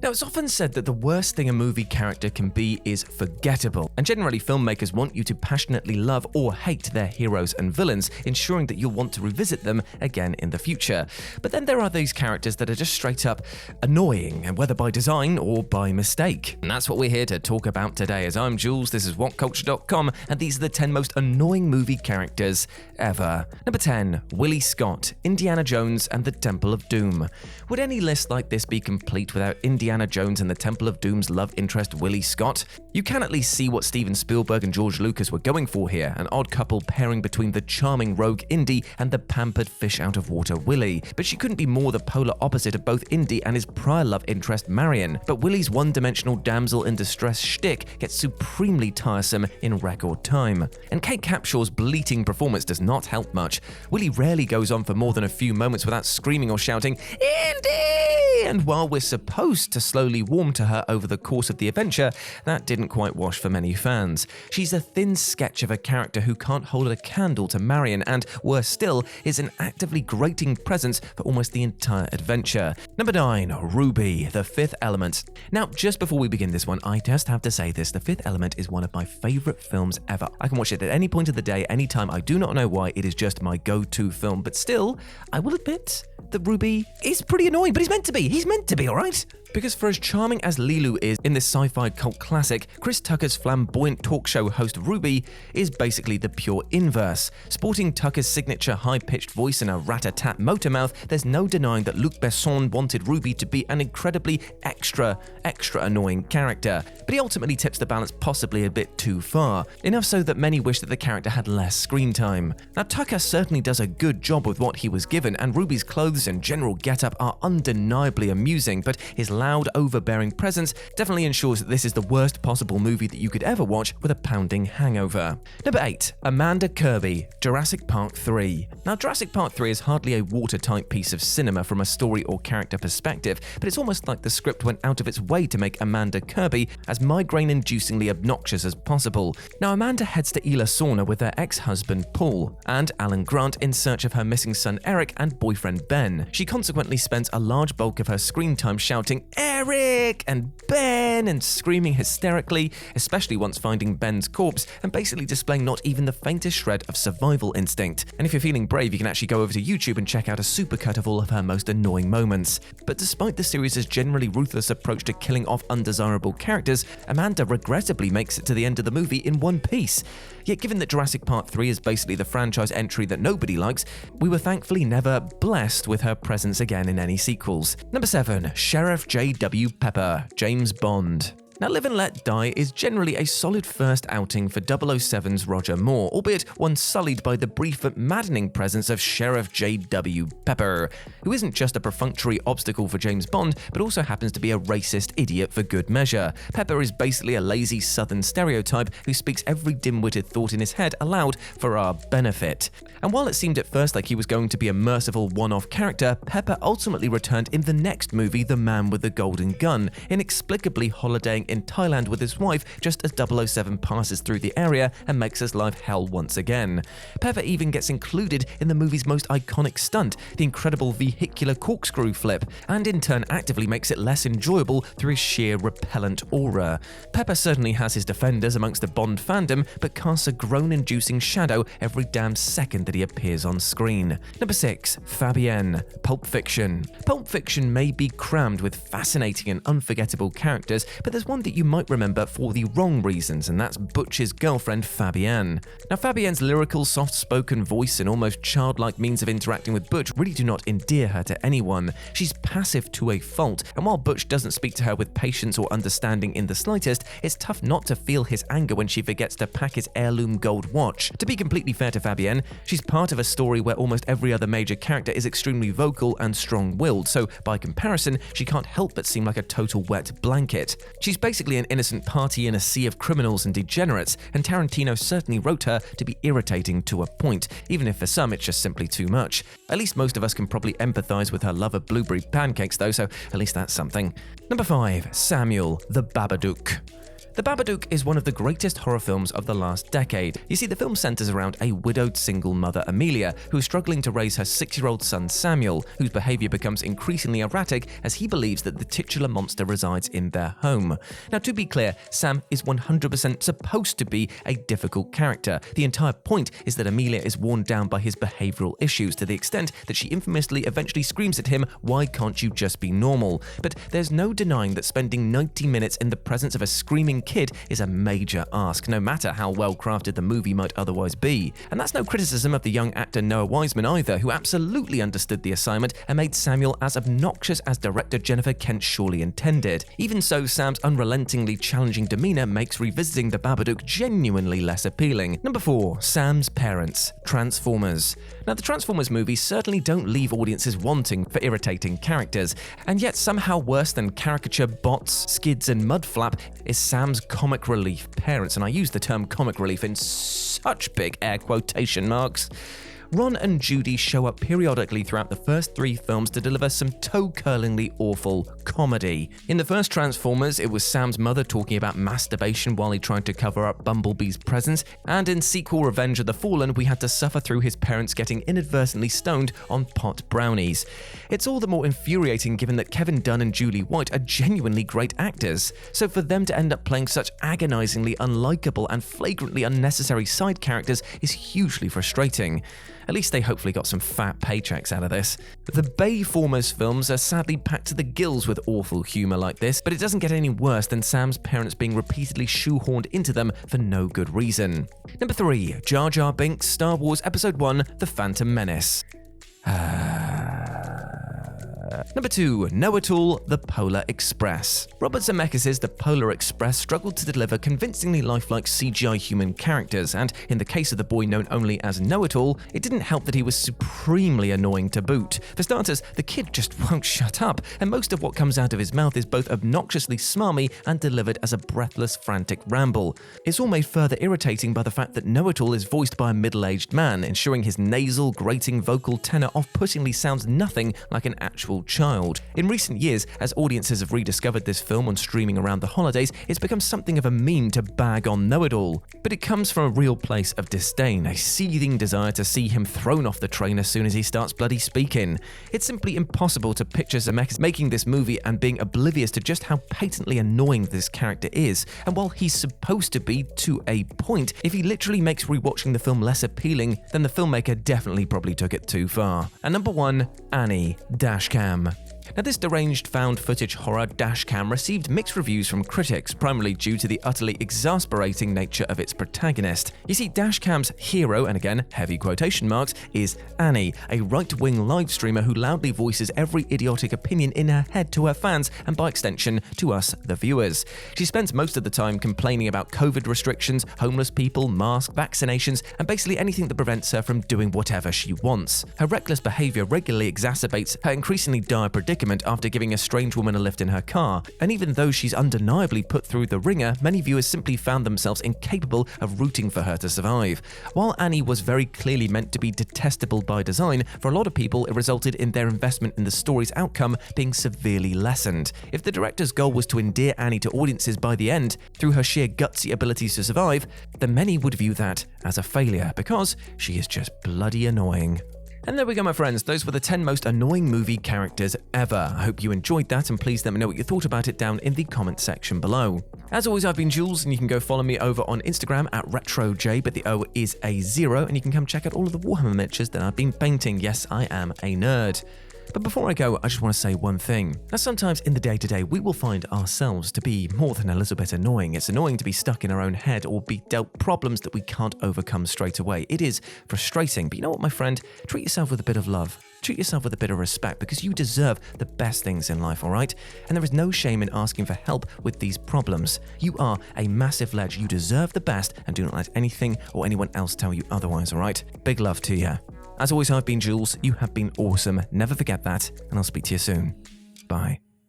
Now, it's often said that the worst thing a movie character can be is forgettable, and generally filmmakers want you to passionately love or hate their heroes and villains, ensuring that you'll want to revisit them again in the future. But then there are these characters that are just straight up annoying, and whether by design or by mistake. And that's what we're here to talk about today. As I'm Jules, this is WhatCulture.com, and these are the 10 most annoying movie characters ever. Number 10, Willie Scott, Indiana Jones and the Temple of Doom. Would any list like this be complete without Indiana Jones and the Temple of Doom's love interest Willie Scott? You can at least see what Steven Spielberg and George Lucas were going for here, an odd couple pairing between the charming rogue Indy and the pampered fish-out-of-water Willie. But she couldn't be more the polar opposite of both Indy and his prior love interest Marion. But Willie's one-dimensional damsel in distress shtick gets supremely tiresome in record time. And Kate Capshaw's bleating performance does not help much. Willie rarely goes on for more than a few moments without screaming or shouting, "Indy!" And while we're supposed to slowly warm to her over the course of the adventure, that didn't quite wash for many fans. She's a thin sketch of a character who can't hold a candle to Marion and, worse still, is an actively grating presence for almost the entire adventure. Number 9, Ruby, The Fifth Element. Now, just before we begin this one, I just have to say this, The Fifth Element is one of my favourite films ever. I can watch it at any point of the day, anytime. I do not know why, it is just my go-to film, but still, I will admit that Ruby is pretty annoying, but he's meant to be, alright? Because for as charming as Lilu is in this sci-fi cult classic, Chris Tucker's flamboyant talk show host Ruby is basically the pure inverse. Sporting Tucker's signature high-pitched voice and a rat-a-tat motor mouth, there's no denying that Luc Besson wanted Ruby to be an incredibly extra annoying character. But he ultimately tips the balance possibly a bit too far, enough so that many wish that the character had less screen time. Now, Tucker certainly does a good job with what he was given, and Ruby's clothes and general getup are undeniably amusing, but his loud, overbearing presence definitely ensures that this is the worst possible movie that you could ever watch with a pounding hangover. Number 8, Amanda Kirby, Jurassic Park 3. Now, Jurassic Park 3 is hardly a watertight piece of cinema from a story or character perspective, but it's almost like the script went out of its way to make Amanda Kirby as migraine-inducingly obnoxious as possible. Now, Amanda heads to Ila Sauna with her ex-husband Paul, and Alan Grant in search of her missing son Eric and boyfriend Ben. She consequently spends a large bulk of her screen time shouting, "Eric!" and "Ben!" and screaming hysterically, especially once finding Ben's corpse and basically displaying not even the faintest shred of survival instinct. And if you're feeling brave, you can actually go over to YouTube and check out a supercut of all of her most annoying moments. But despite the series' generally ruthless approach to killing off undesirable characters, Amanda regrettably makes it to the end of the movie in one piece. Yet given that Jurassic Park 3 is basically the franchise entry that nobody likes, we were thankfully never blessed with her presence again in any sequels. Number 7, Sheriff J.W. Pepper, James Bond. Now, Live and Let Die is generally a solid first outing for 007's Roger Moore, albeit one sullied by the brief but maddening presence of Sheriff J.W. Pepper, who isn't just a perfunctory obstacle for James Bond, but also happens to be a racist idiot for good measure. Pepper is basically a lazy southern stereotype who speaks every dim-witted thought in his head aloud for our benefit. And while it seemed at first like he was going to be a merciful one-off character, Pepper ultimately returned in the next movie, The Man with the Golden Gun, inexplicably holidaying in Thailand with his wife just as 007 passes through the area and makes his life hell once again. Pepper even gets included in the movie's most iconic stunt, the incredible vehicular corkscrew flip, and in turn actively makes it less enjoyable through his sheer repellent aura. Pepper certainly has his defenders amongst the Bond fandom, but casts a groan-inducing shadow every damn second that he appears on screen. Number 6, Fabienne, Pulp Fiction. Pulp Fiction may be crammed with fascinating and unforgettable characters, but there's one that you might remember for the wrong reasons, and that's Butch's girlfriend Fabienne. Now, Fabienne's lyrical, soft-spoken voice and almost childlike means of interacting with Butch really do not endear her to anyone. She's passive to a fault, and while Butch doesn't speak to her with patience or understanding in the slightest, it's tough not to feel his anger when she forgets to pack his heirloom gold watch. To be completely fair to Fabienne, she's part of a story where almost every other major character is extremely vocal and strong-willed, so by comparison, she can't help but seem like a total wet blanket. She's basically an innocent party in a sea of criminals and degenerates, and Tarantino certainly wrote her to be irritating to a point, even if for some it's just simply too much. At least most of us can probably empathize with her love of blueberry pancakes though, so at least that's something. Number 5, Samuel, the Babadook. The Babadook is one of the greatest horror films of the last decade. You see, the film centers around a widowed single mother, Amelia, who is struggling to raise her 6-year-old son, Samuel, whose behavior becomes increasingly erratic as he believes that the titular monster resides in their home. Now, to be clear, Sam is 100% supposed to be a difficult character. The entire point is that Amelia is worn down by his behavioral issues to the extent that she infamously eventually screams at him, "Why can't you just be normal?" But there's no denying that spending 90 minutes in the presence of a screaming kid is a major ask, no matter how well crafted the movie might otherwise be. And that's no criticism of the young actor Noah Wiseman either, who absolutely understood the assignment and made Samuel as obnoxious as director Jennifer Kent surely intended. Even so, Sam's unrelentingly challenging demeanor makes revisiting the Babadook genuinely less appealing. Number 4. Sam's parents. Transformers. Now, the Transformers movies certainly don't leave audiences wanting for irritating characters, and yet somehow worse than caricature bots, skids and mudflap is Sam's comic relief parents, and I use the term comic relief in such big air quotation marks. Ron and Judy show up periodically throughout the first 3 films to deliver some toe-curlingly awful comedy. In the first Transformers, it was Sam's mother talking about masturbation while he tried to cover up Bumblebee's presence, and in sequel Revenge of the Fallen, we had to suffer through his parents getting inadvertently stoned on pot brownies. It's all the more infuriating given that Kevin Dunn and Julie White are genuinely great actors, so for them to end up playing such agonizingly unlikable and flagrantly unnecessary side characters is hugely frustrating. At least they hopefully got some fat paychecks out of this. The Bayformers films are sadly packed to the gills with awful humour like this, but it doesn't get any worse than Sam's parents being repeatedly shoehorned into them for no good reason. Number 3. Jar Jar Binks, Star Wars Episode 1, The Phantom Menace. Number 2. Know-It-All, The Polar Express. Robert Zemeckis' The Polar Express struggled to deliver convincingly lifelike CGI human characters, and in the case of the boy known only as Know-It-All, it didn't help that he was supremely annoying to boot. For starters, the kid just won't shut up, and most of what comes out of his mouth is both obnoxiously smarmy and delivered as a breathless, frantic ramble. It's all made further irritating by the fact that Know-It-All is voiced by a middle-aged man, ensuring his nasal, grating vocal tenor off-puttingly sounds nothing like an actual child. In recent years, as audiences have rediscovered this film on streaming around the holidays, it's become something of a meme to bag on Know-It-All. But it comes from a real place of disdain, a seething desire to see him thrown off the train as soon as he starts bloody speaking. It's simply impossible to picture Zemeckis making this movie and being oblivious to just how patently annoying this character is. And while he's supposed to be to a point, if he literally makes rewatching the film less appealing, then the filmmaker definitely probably took it too far. And number 1, Annie, Dashcam. Now, this deranged found footage horror Dashcam received mixed reviews from critics, primarily due to the utterly exasperating nature of its protagonist. You see, Dashcam's hero, and again, heavy quotation marks, is Annie, a right-wing live streamer who loudly voices every idiotic opinion in her head to her fans, and by extension, to us, the viewers. She spends most of the time complaining about COVID restrictions, homeless people, masks, vaccinations, and basically anything that prevents her from doing whatever she wants. Her reckless behavior regularly exacerbates her increasingly dire predicament after giving a strange woman a lift in her car, and even though she's undeniably put through the ringer, many viewers simply found themselves incapable of rooting for her to survive. While Annie was very clearly meant to be detestable by design, for a lot of people it resulted in their investment in the story's outcome being severely lessened. If the director's goal was to endear Annie to audiences by the end through her sheer gutsy abilities to survive, then many would view that as a failure because she is just bloody annoying. And there we go, my friends. Those were the 10 most annoying movie characters ever. I hope you enjoyed that, and please let me know what you thought about it down in the comment section below. As always, I've been Jules, and you can go follow me over on Instagram at RetroJ, but the O is a 0, and you can come check out all of the Warhammer miniatures that I've been painting. Yes, I am a nerd. But before I go, I just want to say one thing. Now, sometimes in the day-to-day, we will find ourselves to be more than a little bit annoying. It's annoying to be stuck in our own head or be dealt problems that we can't overcome straight away. It is frustrating, but you know what, my friend? Treat yourself with a bit of love. Treat yourself with a bit of respect because you deserve the best things in life, all right? And there is no shame in asking for help with these problems. You are a massive ledge. You deserve the best, and do not let anything or anyone else tell you otherwise, all right? Big love to you. As always, I've been Jules. You have been awesome. Never forget that, and I'll speak to you soon. Bye.